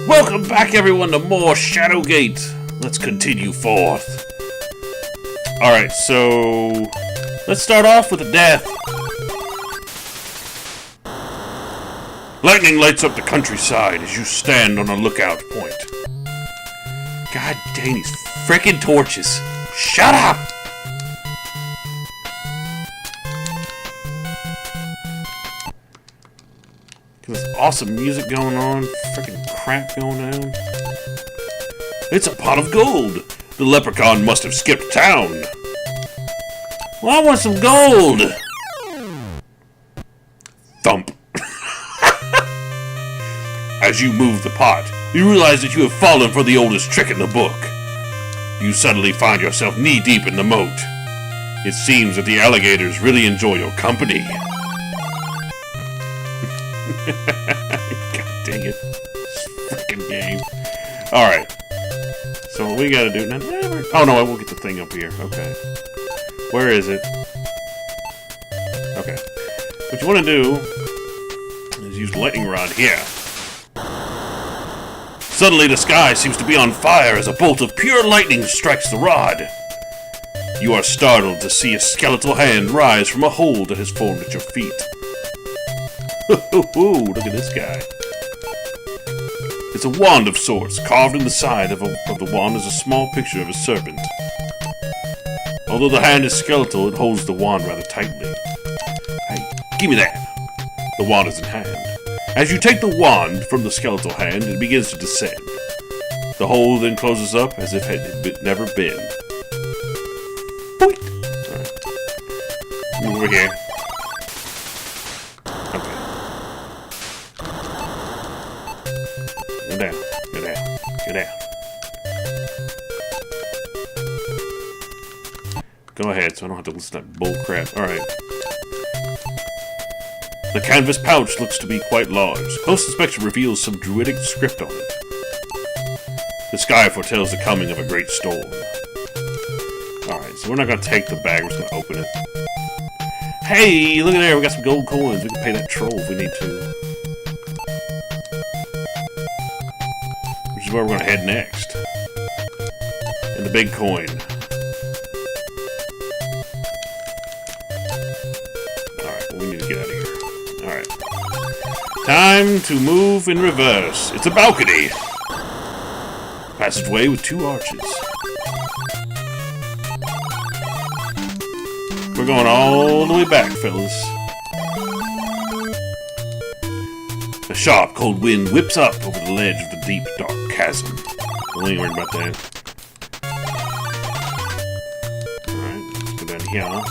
Welcome back, everyone, to more Shadowgate. Let's continue forth. Alright, so let's start off with a death. Lightning lights up the countryside as you stand on a lookout point. God dang these frickin' torches. Shut up! There's awesome music going on, frickin' crap going on. It's a pot of gold! The leprechaun must have skipped town! Well, I want some gold! Thump. As you move the pot, you realize that you have fallen for the oldest trick in the book. You suddenly find yourself knee-deep in the moat. It seems that the alligators really enjoy your company. God dang it. This frickin' game. Alright. So what we gotta do now. Oh no, I will get the thing up here. Okay. Where is it? Okay. What you wanna do is use the lightning rod here. Suddenly the sky seems to be on fire as a bolt of pure lightning strikes the rod. You are startled to see a skeletal hand rise from a hole that has formed at your feet. Look at this guy. It's a wand of sorts. Carved in the side of the wand is a small picture of a serpent. Although the hand is skeletal, it holds the wand rather tightly. Hey, give me that. The wand is in hand. As you take the wand from the skeletal hand, it begins to descend. The hole then closes up as if it had never been. Boink! Alright. Move over here. Okay. Go down. Go down. Go down. Go ahead so I don't have to listen to that bull crap. Alright. The canvas pouch looks to be quite large. Close inspection reveals some druidic script on it. The sky foretells the coming of a great storm. Alright, so we're not going to take the bag, we're just going to open it. Hey, look at there, we got some gold coins. We can pay that troll if we need to. Which is where we're going to head next. And the big coin. Alright, well, we need to get out of here. Alright. Time to move in reverse. It's a balcony. Passageway with 2 arches. We're going all the way back, fellas. A sharp, cold wind whips up over the ledge of the deep, dark chasm. I ain't worried about that. Alright, let's go down here.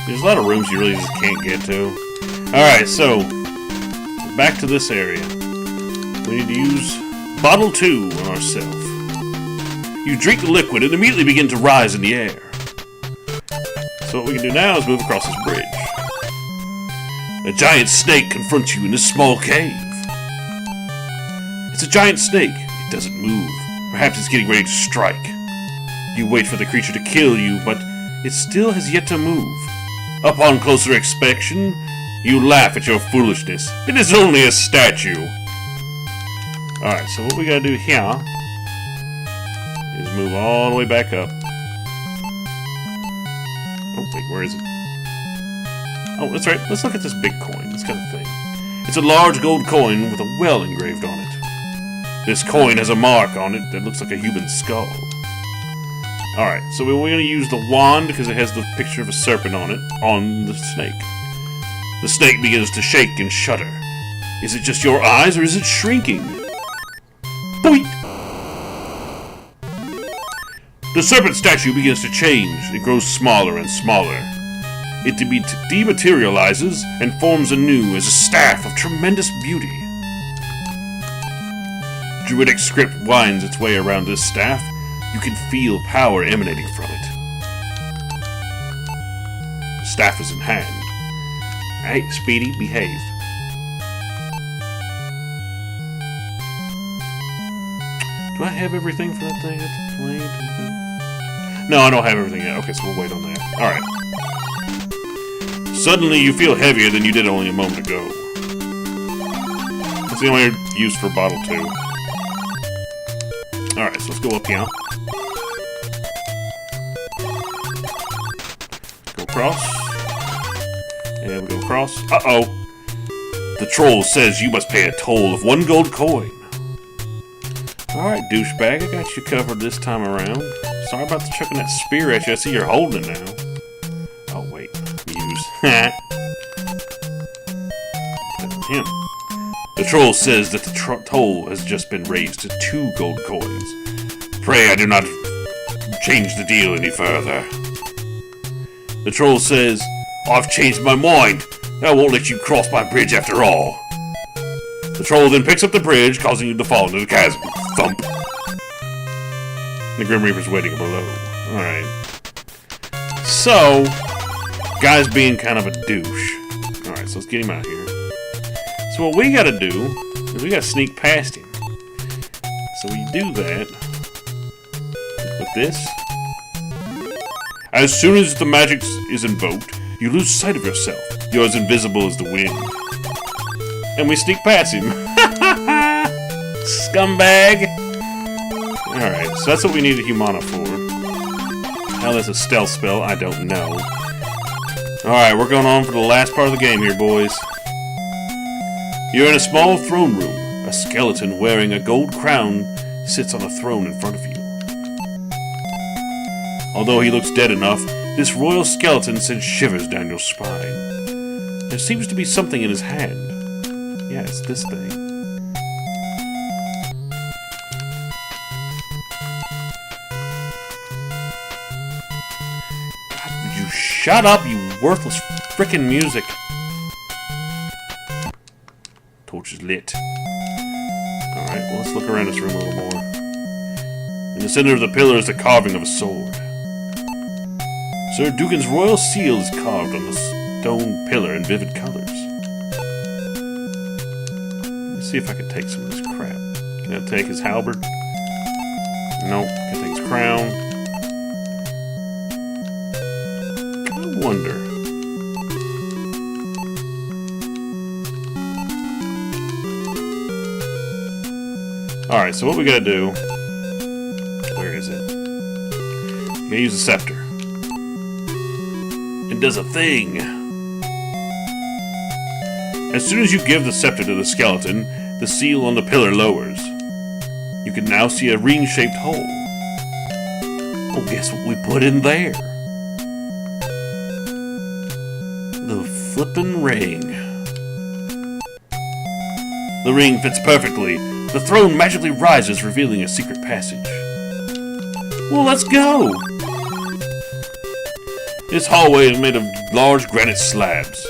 There's a lot of rooms you really just can't get to. Alright, so back to this area. We need to use bottle 2 on ourselves. You drink the liquid and immediately begin to rise in the air. So what we can do now is move across this bridge. A giant snake confronts you in this small cave. It's a giant snake. It doesn't move. Perhaps it's getting ready to strike. You wait for the creature to kill you, but it still has yet to move. Upon closer inspection, you laugh at your foolishness. It is only a statue. Alright, so what we gotta do here is move all the way back up. Oh, wait, where is it? Oh, that's right. Let's look at this big coin. This kind of thing. It's a large gold coin with a well engraved on it. This coin has a mark on it that looks like a human skull. Alright, so we're going to use the wand because it has the picture of a serpent on it, on the snake. The snake begins to shake and shudder. Is it just your eyes, or is it shrinking? Boink! The serpent statue begins to change. It grows smaller and smaller. It dematerializes and forms anew as a staff of tremendous beauty. Druidic script winds its way around this staff. You can feel power emanating from it. The staff is in hand. Hey, Speedy, behave. Do I have everything for that thing? That's plain. No, I don't have everything yet. Okay, so we'll wait on that. Alright. Suddenly you feel heavier than you did only a moment ago. It's the only use for bottle 2. Alright, so let's go up here. Go across. And we go across. Uh-oh! The troll says you must pay a toll of 1 gold coin. Alright, douchebag, I got you covered this time around. Sorry about the chucking that spear at you. I see you're holding it now. Oh, wait. Use. Him. The troll says that the toll has just been raised to 2 gold coins. Pray I do not change the deal any further. The troll says, I've changed my mind. I won't let you cross my bridge after all. The troll then picks up the bridge, causing you to fall into the chasm. Thump. The Grim Reaper's waiting below. Alright. So, guy's being kind of a douche. Alright, so let's get him out here. So what we gotta do is we gotta sneak past him. So we do that with this. As soon as the magic is invoked, you lose sight of yourself. You're as invisible as the wind. And we sneak past him. Scumbag! Alright, so that's what we need a Humana for. How that's a stealth spell, I don't know. Alright, we're going on for the last part of the game here, boys. You're in a small throne room. A skeleton wearing a gold crown sits on a throne in front of you. Although he looks dead enough, this royal skeleton sends shivers down your spine. There seems to be something in his hand. Yeah, it's this thing. God, would you shut up, you worthless frickin' music. Torch is lit. Alright, well, let's look around this room a little more. In the center of the pillar is the carving of a sword. Sir Dugan's royal seal is carved on the stone pillar in vivid colors. Let me see if I can take some of this crap. Can I take his halberd? Nope. Can I take his crown? I wonder. Alright, so what we gotta do... Where is it? I'm gonna use the scepter. It does a thing! As soon as you give the scepter to the skeleton, the seal on the pillar lowers. You can now see a ring-shaped hole. Oh, guess what we put in there? The flippin' ring. The ring fits perfectly. The throne magically rises, revealing a secret passage. Well, let's go! This hallway is made of large granite slabs.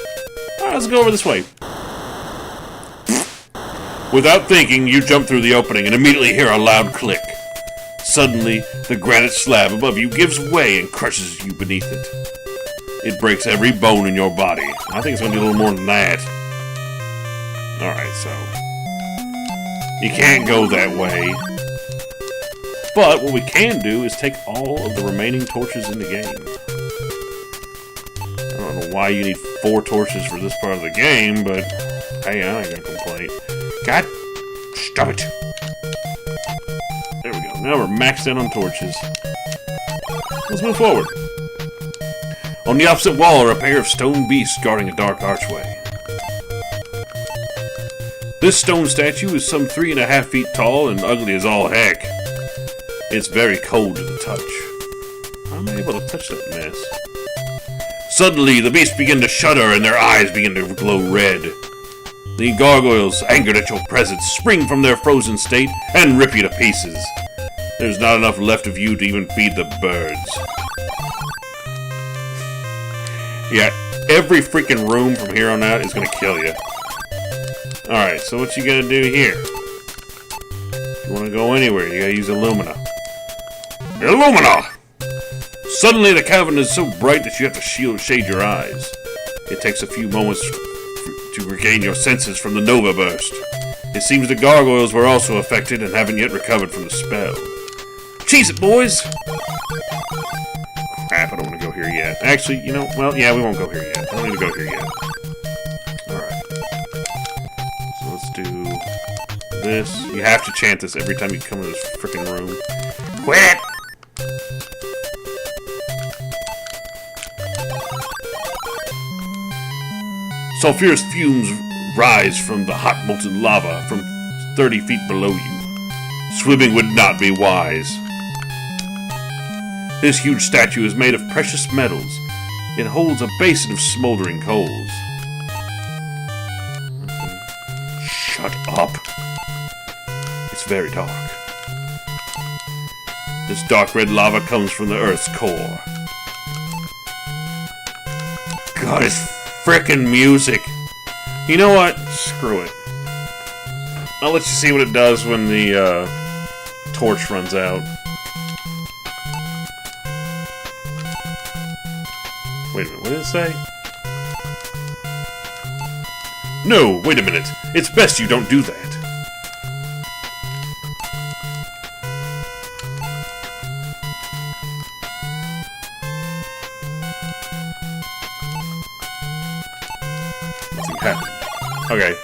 Alright, let's go over this way. Without thinking, you jump through the opening and immediately hear a loud click. Suddenly, the granite slab above you gives way and crushes you beneath it. It breaks every bone in your body. I think it's going to do a little more than that. Alright, so... You can't go that way. But what we can do is take all of the remaining torches in the game. I don't know why you need 4 torches for this part of the game, but hey, I ain't gonna complain. God, stop it. There we go. Now we're maxed out on torches. Let's move forward. On the opposite wall are a pair of stone beasts guarding a dark archway. This stone statue is some 3.5 feet tall and ugly as all heck. It's very cold to the touch. I'm able to touch that mess. Suddenly, the beasts begin to shudder and their eyes begin to glow red. The gargoyles, angered at your presence, spring from their frozen state and rip you to pieces. There's not enough left of you to even feed the birds. Yeah, every freaking room from here on out is gonna kill you. Alright, so what you gotta do here? If you wanna go anywhere, you gotta use Illumina. Illumina! Suddenly the cavern is so bright that you have to shade your eyes. It takes a few moments to regain your senses from the Nova Burst. It seems the gargoyles were also affected and haven't yet recovered from the spell. Cheese it, boys! Crap, I don't want to go here yet. Actually, you know, well, yeah, we won't go here yet. I don't need to go here yet. Alright. So let's do this. You have to chant this every time you come to this freaking room. Quit! Sulfurous fumes rise from the hot molten lava from 30 feet below you. Swimming would not be wise. This huge statue is made of precious metals. It holds a basin of smoldering coals. Shut up. It's very dark. This dark red lava comes from the Earth's core. God, it's frickin' music. You know what? Screw it. I'll let you see what it does when the torch runs out. Wait a minute, what did it say? No, wait a minute. It's best you don't do that. Nothing happened. Okay.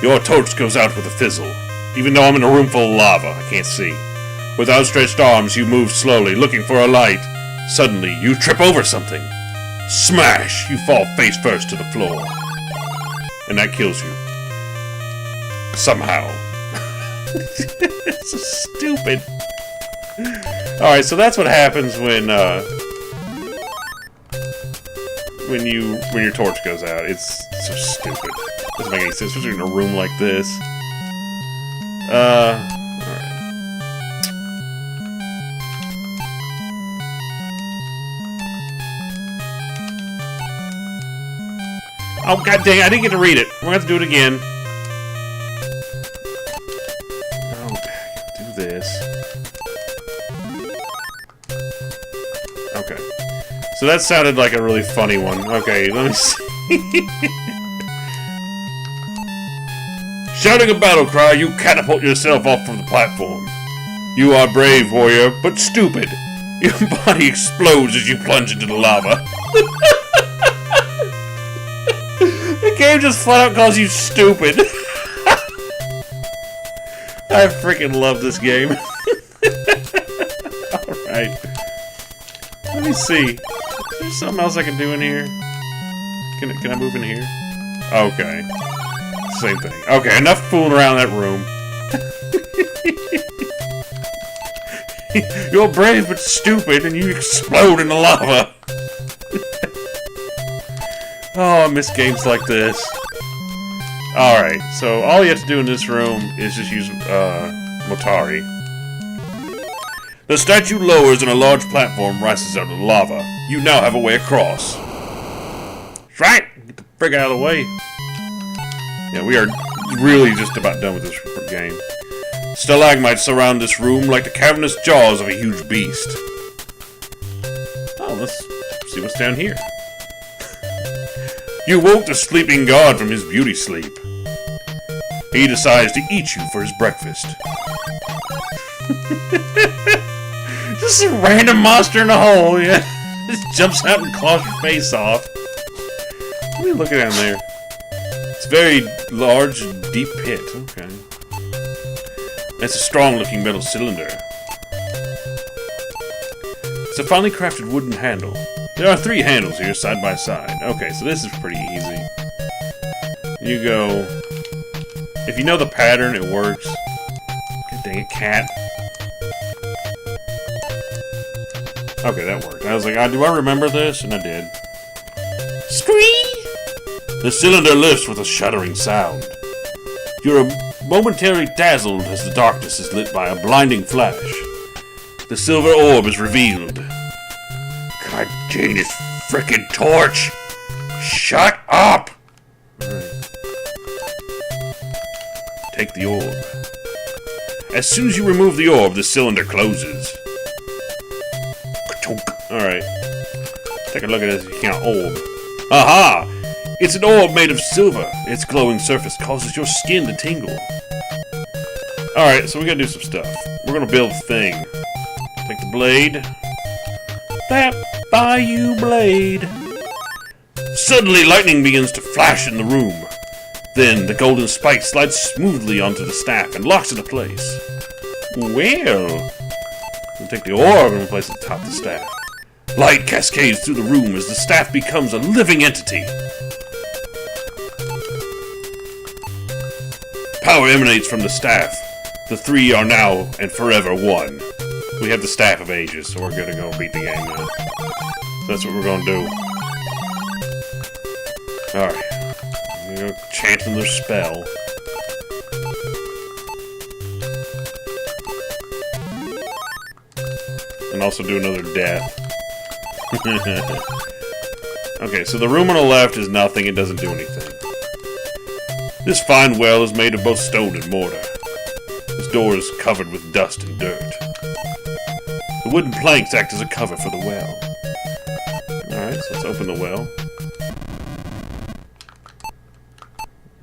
Your torch goes out with a fizzle. Even though I'm in a room full of lava, I can't see. With outstretched arms, you move slowly, looking for a light. Suddenly, you trip over something. Smash! You fall face first to the floor. And that kills you. Somehow. It's so stupid. Alright, so that's what happens when your torch goes out. It's so stupid. Doesn't make any sense, especially in a room like this. Alright. Oh, god dang, I didn't get to read it. We're gonna have to do it again. Oh, do this. Okay. So that sounded like a really funny one. Okay, let me see. Shouting a battle cry, you catapult yourself off from the platform. You are brave, warrior, but stupid. Your body explodes as you plunge into the lava. The game just flat out calls you stupid. I freaking love this game. Alright. Let me see. Is there something else I can do in here? Can I move in here? Okay. Same thing. Okay, enough fooling around that room. You're brave but stupid and you explode in the lava. Oh, I miss games like this. Alright, so all you have to do in this room is just use Motari. The statue lowers and a large platform rises out of the lava. You now have a way across. That's right! Get the frick out of the way. Yeah, we are really just about done with this game. Stalagmites surround this room like the cavernous jaws of a huge beast. Oh, let's see what's down here. You woke the sleeping god from his beauty sleep. He decides to eat you for his breakfast. Just a random monster in a hole, yeah. Just jumps out and claws your face off. What are you looking at there? It's a very large and deep pit. Okay. That's a strong-looking metal cylinder. It's a finely crafted wooden handle. There are 3 handles here, side by side. Okay, so this is pretty easy. You go... If you know the pattern, it works. God dang it, cat. Okay, that worked. I was like, do I remember this? And I did. Scree! The cylinder lifts with a shuddering sound. You're momentarily dazzled as the darkness is lit by a blinding flash. The silver orb is revealed. God dang this frickin' torch! Shut up! Right. Take the orb. As soon as you remove the orb, the cylinder closes. Alright. Take a look at this orb. Aha! It's an orb made of silver. Its glowing surface causes your skin to tingle. Alright, so we gotta do some stuff. We're gonna build a thing. Take the blade. That Bayou blade. Suddenly, lightning begins to flash in the room. Then the golden spike slides smoothly onto the staff and locks into place. Well, we'll take the orb and place it atop the staff. Light cascades through the room as the staff becomes a living entity. Power emanates from the staff. The three are now and forever one. We have the Staff of Ages, so we're gonna go beat the gang now. So that's what we're gonna do. Alright. I'm gonna go chant another spell. And also do another death. Okay, so the room on the left is nothing, it doesn't do anything. This fine well is made of both stone and mortar. This door is covered with dust and dirt. The wooden planks act as a cover for the well. Alright, so let's open the well.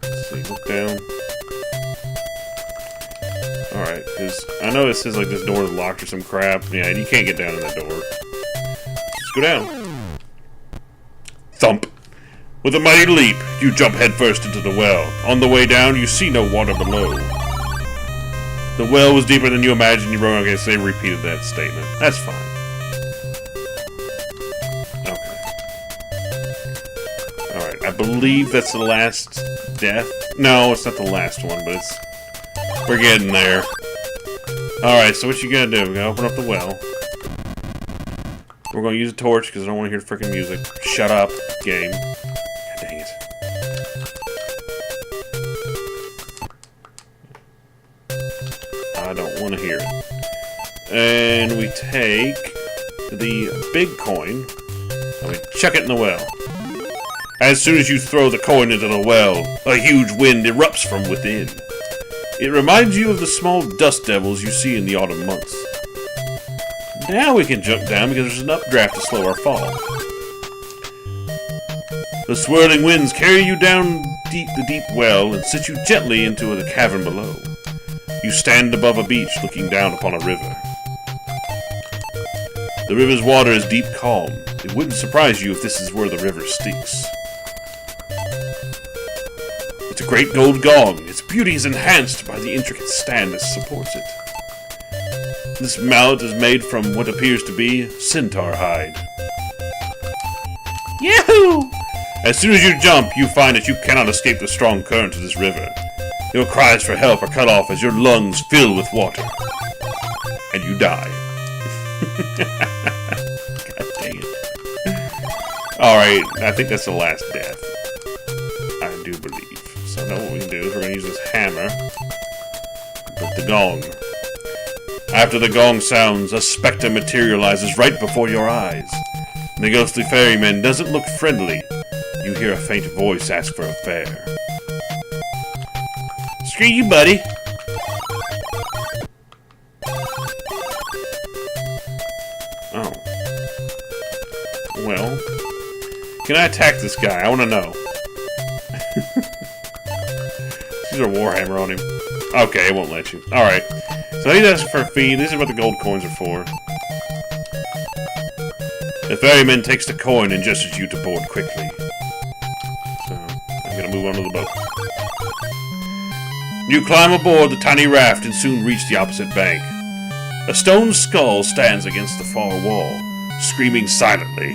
Let's see, look down. Alright, because I know it says like this door is locked or some crap. Yeah, you can't get down in that door. Let's go down. Thump. With a mighty leap, you jump headfirst into the well. On the way down, you see no water below. The well was deeper than you imagined. You were okay, so they repeated that statement. That's fine. Okay. Alright, I believe that's the last death. No, it's not the last one, but it's... We're getting there. Alright, so what you gonna do? We're gonna open up the well. We're gonna use a torch, because I don't want to hear frickin' music. Shut up, game. Dang it. I don't want to hear it. And we take the big coin and we chuck it in the well. As soon as you throw the coin into the well, a huge wind erupts from within. It reminds you of the small dust devils you see in the autumn months. Now we can jump down because there's an updraft to slow our fall. The swirling winds carry you down the deep well and sit you gently into the cavern below. You stand above a beach looking down upon a river. The river's water is deep calm. It wouldn't surprise you if this is where the river stinks. It's a great gold gong. Its beauty is enhanced by the intricate stand that supports it. This mallet is made from what appears to be centaur hide. Yahoo! As soon as you jump, you find that you cannot escape the strong current of this river. Your cries for help are cut off as your lungs fill with water. And you die. God dang it. Alright, I think that's the last death. I do believe. So now what we can do is we're going to use this hammer. With the gong. After the gong sounds, a specter materializes right before your eyes. And the ghostly ferryman doesn't look friendly. You hear a faint voice ask for a fare. Screw you, buddy. Oh. Well. Can I attack this guy? I want to know. Use our warhammer on him. Okay, it won't let you. Alright. So he's asking for a fee. This is what the gold coins are for. The ferryman takes the coin and gestures you to board quickly. So, I'm gonna move on to the boat. You climb aboard the tiny raft and soon reach the opposite bank. A stone skull stands against the far wall, screaming silently.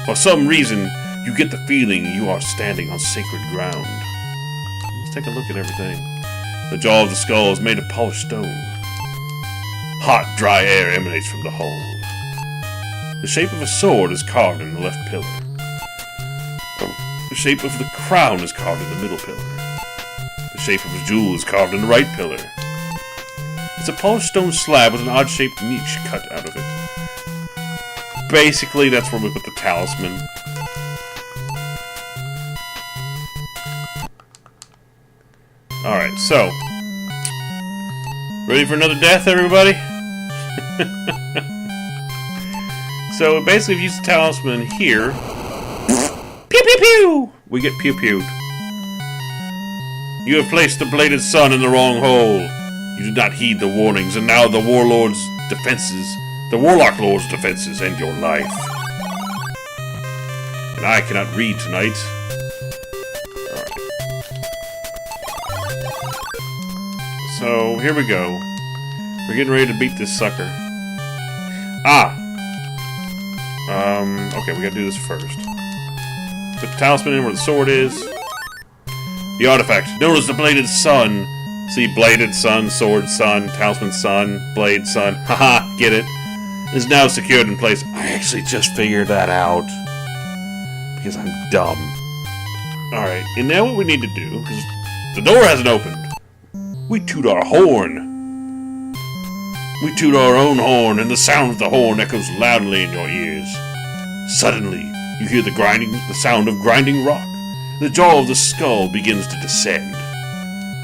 For some reason, you get the feeling you are standing on sacred ground. Let's take a look at everything. The jaw of the skull is made of polished stone. Hot, dry air emanates from the hull. The shape of a sword is carved in the left pillar. The shape of the crown is carved in the middle pillar. The shape of a jewel is carved in the right pillar. It's a polished stone slab with an odd-shaped niche cut out of it. Basically, that's where we put the talisman. Alright, so. Ready for another death, everybody? So, basically, if you use the talisman here, pew pew pew! We get pew pewed. You have placed the bladed sun in the wrong hole. You did not heed the warnings, and now the Warlock Lord's defenses end your life. And I cannot read tonight. Alright. So, here we go. We're getting ready to beat this sucker. Ah! Okay, we gotta do this first. Put the talisman in where the sword is. The artifact, known as the Bladed Sun. See, Bladed Sun, Sword Sun, Talisman Sun, Blade Sun. Haha, get it? Is now secured in place. I actually just figured that out. Because I'm dumb. Alright, and now what we need to do, because the door hasn't opened. We toot our horn. We toot our own horn, and the sound of the horn echoes loudly in your ears. Suddenly, you hear the sound of grinding rock. The jaw of the skull begins to descend.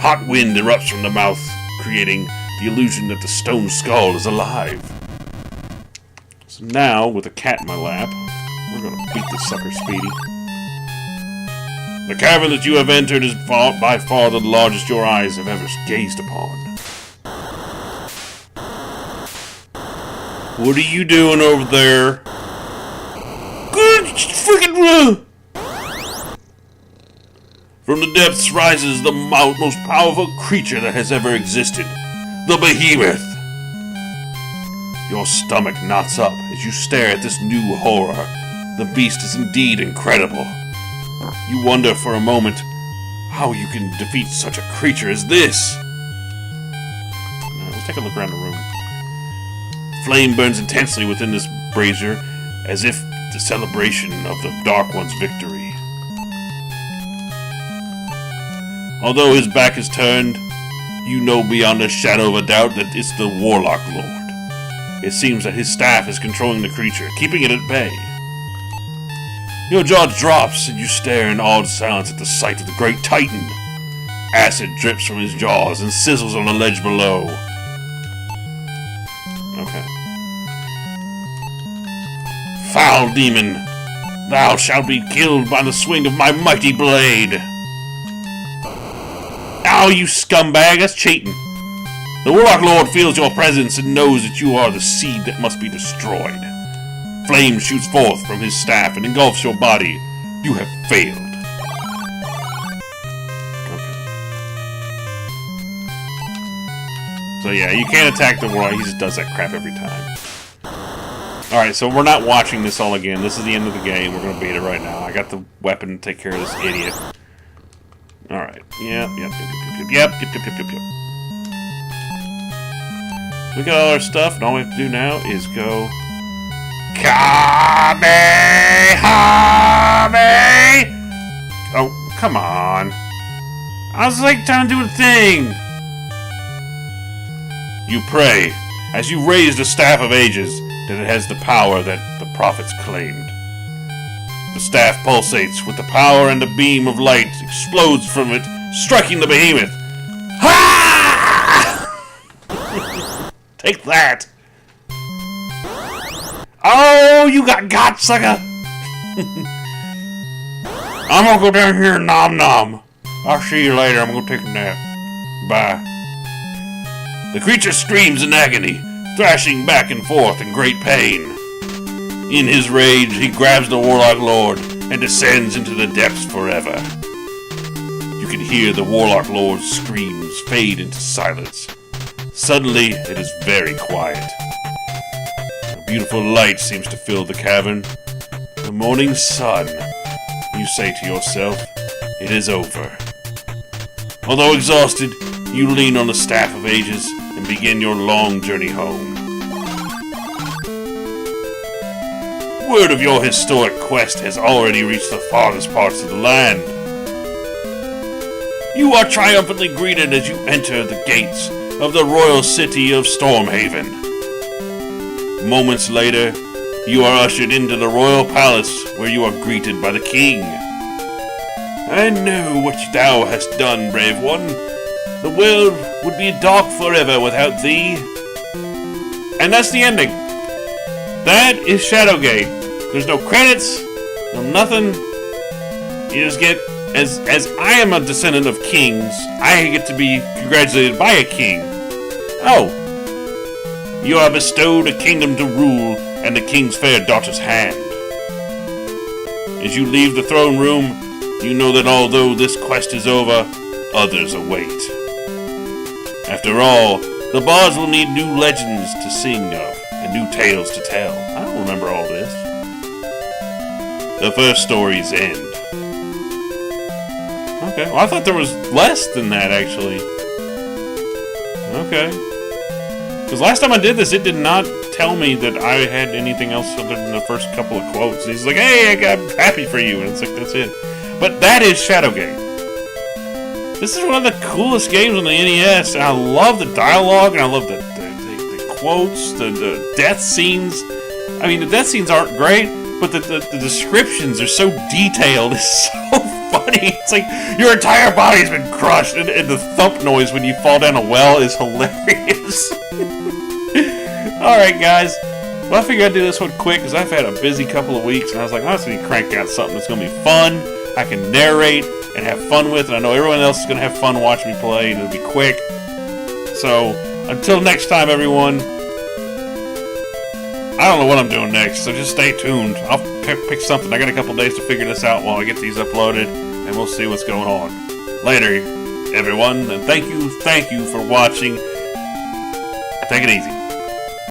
Hot wind erupts from the mouth, creating the illusion that the stone skull is alive. So now, with a cat in my lap, we're gonna beat this sucker speedy. The cavern that you have entered is by far the largest your eyes have ever gazed upon. What are you doing over there? Good freaking... From the depths rises the most powerful creature that has ever existed, the Behemoth. Your stomach knots up as you stare at this new horror. The beast is indeed incredible. You wonder for a moment how you can defeat such a creature as this. Let's take a look around the room. Flame burns intensely within this brazier, as if the celebration of the Dark One's victory. Although his back is turned, you know beyond a shadow of a doubt that it's the Warlock Lord. It seems that his staff is controlling the creature, keeping it at bay. Your jaw drops and you stare in awed silence at the sight of the great Titan. Acid drips from his jaws and sizzles on the ledge below. Okay. Foul demon, thou shalt be killed by the swing of my mighty blade. Ow, you scumbag, that's cheating. The Warlock Lord feels your presence and knows that you are the seed that must be destroyed. Flame shoots forth from his staff and engulfs your body. You have failed. Okay. So yeah, you can't attack the Warlock, he just does that crap every time. Alright, so we're not watching this all again. This is the end of the game. We're gonna beat it right now. I got the weapon to take care of this idiot. Alright. Yep. So we got all our stuff, and all we have to do now is go... Kamehameha! Oh, come on. I was like trying to do a thing. You pray, as you raise the Staff of Ages, that it has the power that the prophets claimed. The staff pulsates with the power, and a beam of light explodes from it, striking the Behemoth. Ha! Take that! Oh, you got sucker! I'm gonna go down here and nom. I'll see you later. I'm gonna take a nap. Bye. The creature screams in agony, thrashing back and forth in great pain. In his rage, he grabs the Warlock Lord and descends into the depths forever. You can hear the Warlock Lord's screams fade into silence. Suddenly, it is very quiet. A beautiful light seems to fill the cavern. The morning sun. You say to yourself, it is over. Although exhausted, you lean on the Staff of Ages and begin your long journey home. Word of your historic quest has already reached the farthest parts of the land. You are triumphantly greeted as you enter the gates of the royal city of Stormhaven. Moments later, you are ushered into the royal palace where you are greeted by the king. I know what thou hast done, brave one. The world would be dark forever without thee. And that's the ending. That is Shadowgate. There's no credits, no nothing. You just get, as I am a descendant of kings, I get to be congratulated by a king. Oh. You are bestowed a kingdom to rule and the king's fair daughter's hand. As you leave the throne room, you know that although this quest is over, others await. After all, the bards will need new legends to sing of, and new tales to tell. I don't remember all this. The first stories end. Okay, well, I thought there was less than that, actually. Okay. Because last time I did this, it did not tell me that I had anything else other than the first couple of quotes. And he's like, hey, I'm happy for you. And it's like, that's it. But that is Shadowgate. This is one of the coolest games on the NES. And I love the dialogue, and I love the quotes, the death scenes. I mean, the death scenes aren't great, but the descriptions are so detailed. It's so funny. It's like your entire body's been crushed, and the thump noise when you fall down a well is hilarious. Alright, guys. Well, I figured I'd do this one quick because I've had a busy couple of weeks, and I was like, I just need to crank out something that's going to be fun, I can narrate and have fun with, and I know everyone else is going to have fun watching me play, and it'll be quick. So, until next time, everyone, I don't know what I'm doing next, so just stay tuned. I'll pick something. I got a couple days to figure this out while I get these uploaded, and we'll see what's going on. Later, everyone, and thank you for watching. Take it easy.